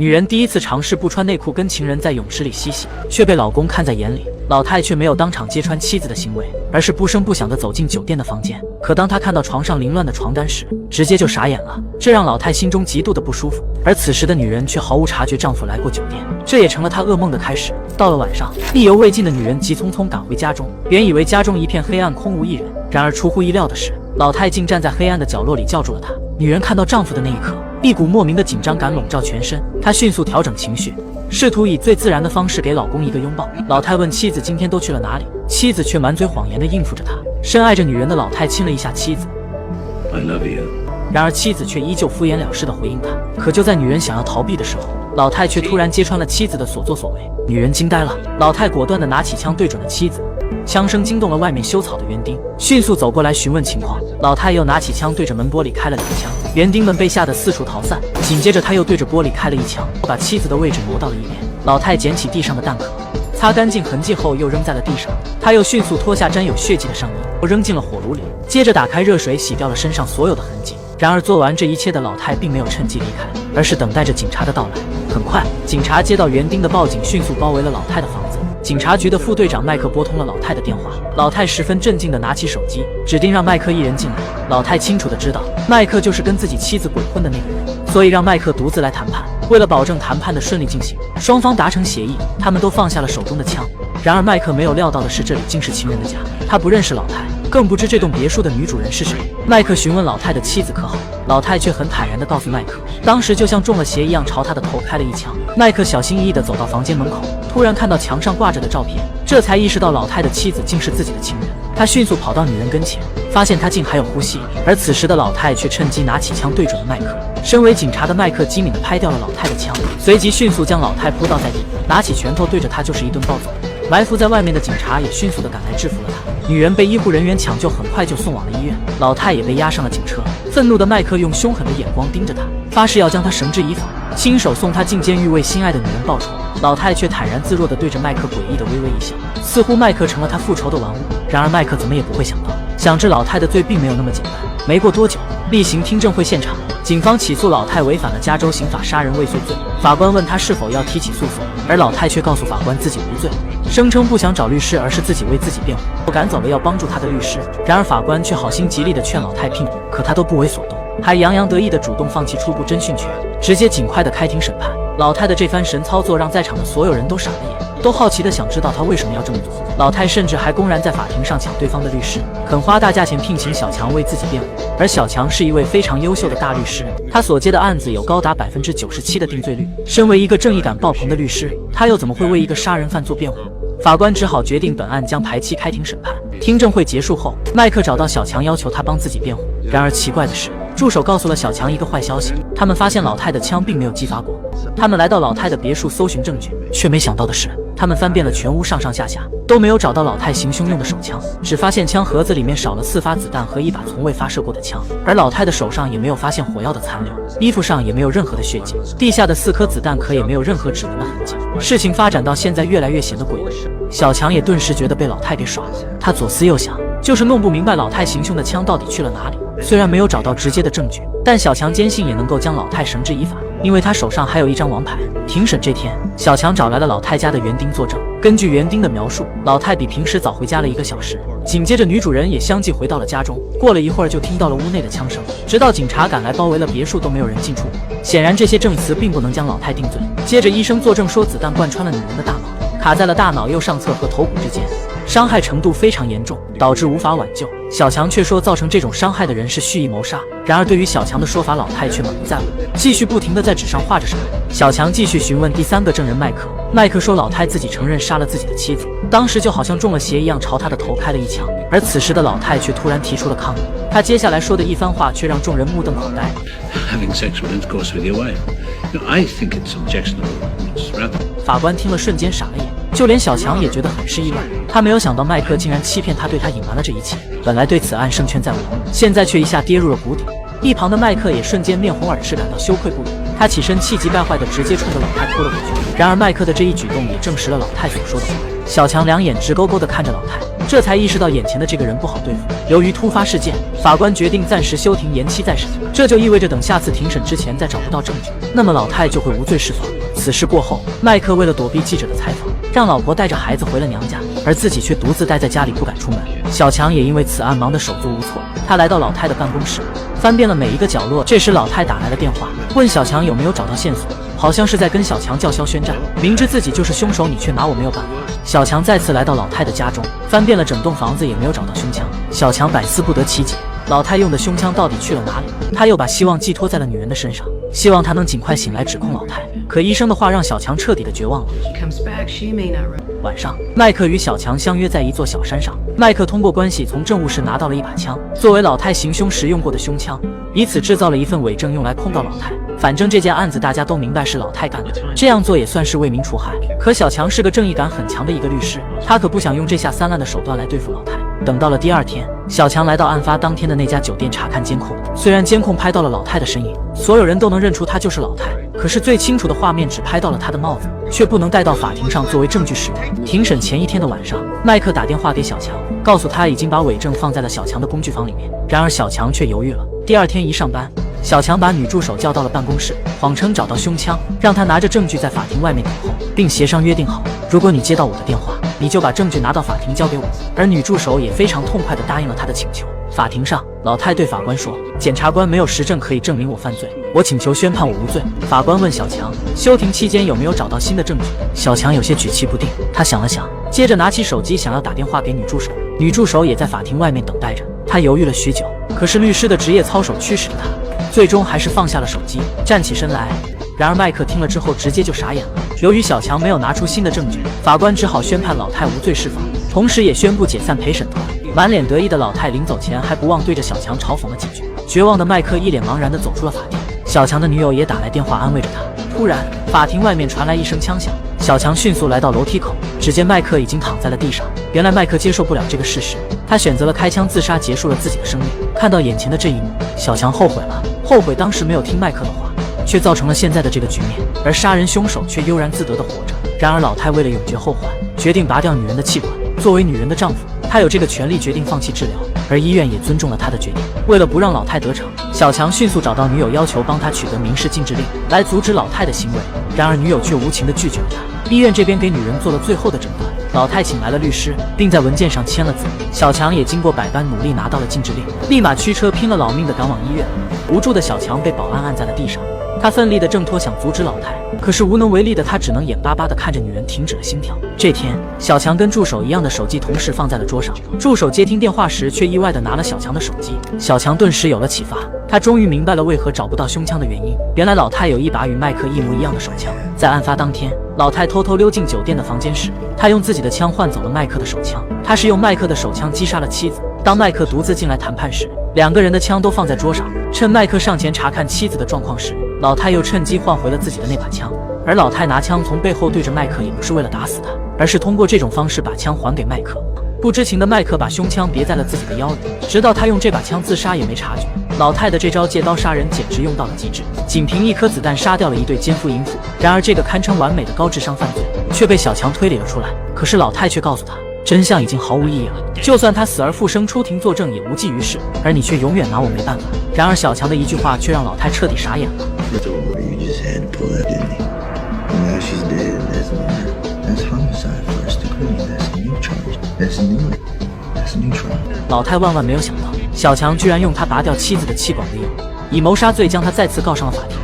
女人第一次尝试不穿内裤跟情人在泳池里嬉戏，却被老公看在眼里。老太却没有当场揭穿妻子的行为，而是不声不响地走进酒店的房间。可当她看到床上凌乱的床单时，直接就傻眼了，这让老太心中极度的不舒服。而此时的女人却毫无察觉丈夫来过酒店，这也成了她噩梦的开始。到了晚上，意犹未尽的女人急匆匆赶回家中，原以为家中一片黑暗，空无一人。然而出乎意料的是，老太竟站在黑暗的角落里叫住了她。女人看到丈夫的那一刻，一股莫名的紧张感笼罩全身，她迅速调整情绪，试图以最自然的方式给老公一个拥抱。老太问妻子今天都去了哪里，妻子却满嘴谎言地应付着她。深爱着女人的老太亲了一下妻子 I love you。 然而妻子却依旧敷衍了事地回应他。可就在女人想要逃避的时候，老太却突然揭穿了妻子的所作所为。女人惊呆了，老太果断地拿起枪对准了妻子，枪声惊动了外面修草的园丁，迅速走过来询问情况。老太又拿起枪对着门玻璃开了2枪，园丁们被吓得四处逃散。紧接着他又对着玻璃开了1枪，把妻子的位置挪到了一边。老太捡起地上的弹壳，擦干净痕迹后又扔在了地上。他又迅速脱下沾有血迹的上衣，扔进了火炉里，接着打开热水洗掉了身上所有的痕迹。然而做完这一切的老太并没有趁机离开，而是等待着警察的到来。很快，警察接到园丁的报警，迅速包围了老太的房子。警察局的副队长麦克拨通了老太的电话，老太十分镇静地拿起手机，指定让麦克一人进来。老太清楚地知道，麦克就是跟自己妻子鬼混的那个人，所以让麦克独自来谈判。为了保证谈判的顺利进行，双方达成协议，他们都放下了手中的枪。然而麦克没有料到的是，这里竟是情人的家，他不认识老太，更不知这栋别墅的女主人是谁。麦克询问老太的妻子可好，老太却很坦然地告诉麦克，当时就像中了邪一样，朝他的头开了1枪。麦克小心翼翼地走到房间门口，突然看到墙上挂着的照片，这才意识到老太的妻子竟是自己的情人。他迅速跑到女人跟前，发现她竟还有呼吸，而此时的老太却趁机拿起枪对准了麦克。身为警察的麦克机敏地拍掉了老太的枪，随即迅速将老太扑倒在地，拿起拳头对着她就是一顿暴揍。埋伏在外面的警察也迅速地赶来制服了她。女人被医护人员抢救，很快就送往了医院。老太也被押上了警车。愤怒的麦克用凶狠的眼光盯着她，发誓要将她绳之以法，亲手送她进监狱，为心爱的女人报仇。老太却坦然自若地对着麦克诡异的微微一笑，似乎麦克成了她复仇的玩物。然而麦克怎么也不会想到，想治老太的罪并没有那么简单。没过多久，例行听证会现场，警方起诉老太违反了加州刑法杀人未遂罪。法官问她是否要提起诉讼，而老太却告诉法官自己无罪，声称不想找律师，而是自己为自己辩护。我赶走了要帮助她的律师，然而法官却好心极力地劝老太聘礼，可她都不为所动，还洋洋得意地主动放弃初步侦讯权，直接尽快地开庭审判。老太的这番神操作让在场的所有人都傻了眼，都好奇地想知道她为什么要这么做。老太甚至还公然在法庭上抢对方的律师，肯花大价钱聘请小强为自己辩护。而小强是一位非常优秀的大律师，他所接的案子有高达97%的定罪率。身为一个正义感爆棚的律师，他又怎么会为一个杀人犯做辩护？法官只好决定本案将排期开庭审判。听证会结束后，麦克找到小强，要求他帮自己辩护。然而奇怪的是，助手告诉了小强一个坏消息，他们发现老太的枪并没有激发过。他们来到老太的别墅搜寻证据，却没想到的是，他们翻遍了全屋上上下下，都没有找到老太行凶用的手枪，只发现枪盒子里面少了4发子弹和一把从未发射过的枪，而老太的手上也没有发现火药的残留，衣服上也没有任何的血迹，地下的4颗子弹壳也没有任何指纹的痕迹。事情发展到现在越来越显得诡异，小强也顿时觉得被老太给耍了。他左思右想，就是弄不明白老太行凶的枪到底去了哪里。虽然没有找到直接的证据，但小强坚信也能够将老太绳之以法，因为他手上还有一张王牌。庭审这天，小强找来了老太家的园丁作证。根据园丁的描述，老太比平时早回家了1个小时。紧接着，女主人也相继回到了家中。过了一会儿，就听到了屋内的枪声，直到警察赶来包围了别墅，都没有人进出。显然，这些证词并不能将老太定罪。接着，医生作证说，子弹贯穿了女人的大脑，卡在了大脑右上侧和头骨之间，伤害程度非常严重，导致无法挽救。小强却说，造成这种伤害的人是蓄意谋杀。然而对于小强的说法，老太却满不在乎，继续不停地在纸上画着什么。小强继续询问第3个证人麦克，麦克说老太自己承认杀了自己的妻子，当时就好像中了邪一样，朝他的头开了1枪。而此时的老太却突然提出了抗议，他接下来说的一番话却让众人目瞪口呆。Having sexual intercourse with your wife, I think it's objectionable. 法官听了瞬间傻了眼，就连小强也觉得很是意外。他没有想到麦克竟然欺骗他，对他隐瞒了这一切。本来对此案胜券在握，现在却一下跌入了谷底。一旁的麦克也瞬间面红耳赤，感到羞愧不已。他起身气急败坏的直接冲着老太扑了过去。然而麦克的这一举动也证实了老太所说的话。小强两眼直勾勾的看着老太，这才意识到眼前的这个人不好对付。由于突发事件，法官决定暂时休庭，延期再审。这就意味着等下次庭审之前再找不到证据，那么老太就会无罪释放。此事过后，麦克为了躲避记者的采访，让老婆带着孩子回了娘家，而自己却独自待在家里不敢出门。小强也因为此案忙得手足无措，他来到老太的办公室，翻遍了每一个角落。这时老太打来了电话，问小强有没有找到线索，好像是在跟小强叫嚣宣战，明知自己就是凶手，你却拿我没有办法。小强再次来到老太的家中，翻遍了整栋房子也没有找到凶枪。小强百思不得其解，老太用的凶枪到底去了哪里？他又把希望寄托在了女人的身上，希望她能尽快醒来指控老太。可医生的话让小强彻底的绝望了。晚上，麦克与小强相约在一座小山上。麦克通过关系从政务室拿到了一把枪，作为老太行凶时用过的凶枪，以此制造了一份伪证用来控告老太。反正这件案子大家都明白是老太干的，这样做也算是为民除害。可小强是个正义感很强的一个律师，他可不想用这下三滥的手段来对付老太。等到了第二天，小强来到案发当天的那家酒店查看监控，虽然监控拍到了老太的身影，所有人都能认出她就是老太，可是最清楚的画面只拍到了她的帽子，却不能带到法庭上作为证据使用。庭审前一天的晚上，麦克打电话给小强，告诉他已经把伪证放在了小强的工具房里面，然而小强却犹豫了。第二天一上班，小强把女助手叫到了办公室，谎称找到凶枪，让她拿着证据在法庭外面等候，并协商约定好，如果你接到我的电话，你就把证据拿到法庭交给我。而女助手也非常痛快地答应了他的请求。法庭上，老太对法官说，检察官没有实证可以证明我犯罪，我请求宣判我无罪。法官问小强，休庭期间有没有找到新的证据？小强有些举棋不定，他想了想，接着拿起手机想要打电话给女助手。女助手也在法庭外面等待着，她犹豫了许久，可是律师的职业操守驱使着她，最终还是放下了手机，站起身来。然而麦克听了之后直接就傻眼了。由于小强没有拿出新的证据，法官只好宣判老太无罪释放，同时也宣布解散陪审团。满脸得意的老太临走前还不忘对着小强嘲讽了几句。绝望的麦克一脸茫然地走出了法庭，小强的女友也打来电话安慰着他。突然，法庭外面传来一声枪响，小强迅速来到楼梯口，只见麦克已经躺在了地上。原来麦克接受不了这个事实，他选择了开枪自杀，结束了自己的生命。看到眼前的这一幕，小强后悔了，后悔当时没有听麦克的话，却造成了现在的这个局面，而杀人凶手却悠然自得地活着。然而老太为了永绝后患，决定拔掉女人的气管。作为女人的丈夫，他有这个权利决定放弃治疗，而医院也尊重了他的决定。为了不让老太得逞，小强迅速找到女友，要求帮他取得民事禁制令，来阻止老太的行为。然而女友却无情地拒绝了他。医院这边给女人做了最后的诊断，老太请来了律师，并在文件上签了字。小强也经过百般努力拿到了禁制令，立马驱车拼了老命地赶往医院。无助的小强被保安按在了地上，他奋力地挣脱，想阻止老太，可是无能为力的他只能眼巴巴地看着女人停止了心跳。这天，小强跟助手一样的手机同时放在了桌上，助手接听电话时却意外地拿了小强的手机。小强顿时有了启发，他终于明白了为何找不到凶枪的原因。原来老太有一把与麦克一模一样的手枪。在案发当天，老太偷偷溜进酒店的房间时，他用自己的枪换走了麦克的手枪。他是用麦克的手枪击杀了妻子。当麦克独自进来谈判时，两个人的枪都放在桌上。趁麦克上前查看妻子的状况时，老太又趁机换回了自己的那把枪。而老太拿枪从背后对着麦克，也不是为了打死他，而是通过这种方式把枪还给麦克。不知情的麦克把凶枪别在了自己的腰里，直到他用这把枪自杀也没察觉。老太的这招借刀杀人简直用到了极致，仅凭一颗子弹杀掉了一对奸夫淫妇。然而这个堪称完美的高智商犯罪却被小强推理了出来。可是老太却告诉他，真相已经毫无意义了，就算他死而复生出庭作证也无济于事，而你却永远拿我没办法。然而小强的一句话却让老太彻底傻眼了。老太万万没有想到，小强居然用他拔掉妻子的气管利用，以谋杀罪将他再次告上了法庭。